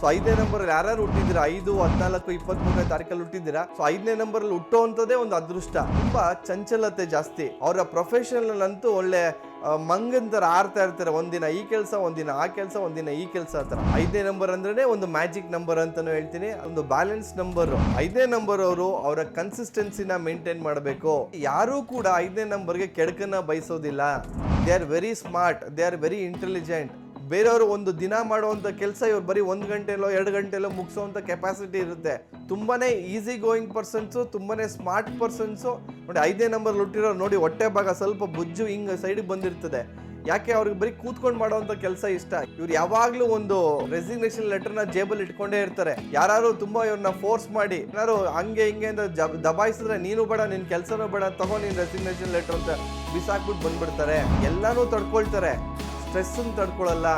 So 5ನೇ number ಯಾರು ಹುಟ್ಟಿದ್ದೀರಾ 5, 14, 23ನೇ ತಾರೀಕಲ್ಲಿ ಹುಟ್ಟಿದ್ದೀರಾ. So 5ನೇ ನಂಬರ್ ಅಲ್ಲಿ ಹುಟ್ಟುವಂಥದ್ದೇ ಒಂದು ಅದೃಷ್ಟ. ತುಂಬಾ ಚಂಚಲತೆ ಜಾಸ್ತಿ. ಅವರ ಪ್ರೊಫೆಷನಲ್ ಅಂತೂ ಒಳ್ಳೆ ಮಂಗನ್ ತರ ಆಡ್ತಾ ಇರ್ತಾರೆ. ಒಂದಿನ ಈ ಕೆಲಸ, ಒಂದಿನ ಆ ಕೆಲಸ, ಒಂದಿನ ಈ ಕೆಲಸ ತರ. 5ನೇ ನಂಬರ್ ಅಂದ್ರೆ ಒಂದು ಮ್ಯಾಜಿಕ್ ನಂಬರ್ ಅಂತಾನು ಹೇಳ್ತೀನಿ, ಒಂದು ಬ್ಯಾಲೆನ್ಸ್ ನಂಬರ್. 5ನೇ ನಂಬರ್ ಅವರು ಅವರ ಕನ್ಸಿಸ್ಟೆನ್ಸಿನ ಮೇಂಟೈನ್ ಮಾಡಬೇಕು. ಯಾರು ಕೂಡ 5ನೇ ನಂಬರ್ಗೆ ಕೆಡಕನ್ನ ಬಯಸೋದಿಲ್ಲ. They are very smart, they are very intelligent. ಬೇರೆಯವರು ಒಂದು ದಿನ ಮಾಡುವಂಥ ಕೆಲಸ ಇವ್ರು ಬರೀ 1 ಗಂಟೆಲೋ 2 ಗಂಟೆಲೋ ಮುಗಿಸೋವಂಥ ಕೆಪಾಸಿಟಿ ಇರುತ್ತೆ. ತುಂಬಾನೇ ಈಸಿ ಗೋಯಿಂಗ್ ಪರ್ಸನ್ಸು, ತುಂಬಾನೇ ಸ್ಮಾರ್ಟ್ ಪರ್ಸನ್ಸು. ನೋಡಿ 5ನೇ ನಂಬರ್ ಹುಟ್ಟಿರೋರು ನೋಡಿ, ಹೊಟ್ಟೆ ಭಾಗ ಸ್ವಲ್ಪ ಬುಜ್ಜು ಹಿಂಗೆ ಸೈಡಿಗೆ ಬಂದಿರ್ತದೆ. ಯಾಕೆ ಅವ್ರಿಗೆ ಬರೀ ಕೂತ್ಕೊಂಡು ಮಾಡೋವಂಥ ಕೆಲಸ ಇಷ್ಟ. ಇವ್ರು ಯಾವಾಗಲೂ ಒಂದು ರೆಸಿಗ್ನೇಷನ್ ಲೆಟರ್ನ ಜೇಬಲ್ಲಿ ಇಟ್ಕೊಂಡೇ ಇರ್ತಾರೆ. ಯಾರು ತುಂಬಾ ಇವ್ರನ್ನ ಫೋರ್ಸ್ ಮಾಡಿ ಏನಾದ್ರು ಹಂಗೆ ಹಿಂಗೆ ಅಂತ ದಬಾಯಿಸಿದ್ರೆ, ನೀನು ಬೇಡ, ನಿನ್ನ ಕೆಲಸನೂ ಬೇಡ, ತಗೋ ನೀನು ರೆಸಿಗ್ನೇಷನ್ ಲೆಟರ್ ಅಂತ ಬಿಸಾಕ್ಬಿಟ್ಟು ಬಂದ್ಬಿಡ್ತಾರೆ. ಎಲ್ಲಾನು ತಡ್ಕೊಳ್ತಾರೆ, ಸ್ಟ್ರೆಸ್ಸನ್ನು ತಡ್ಕೊಳ್ಳಲ್ಲ.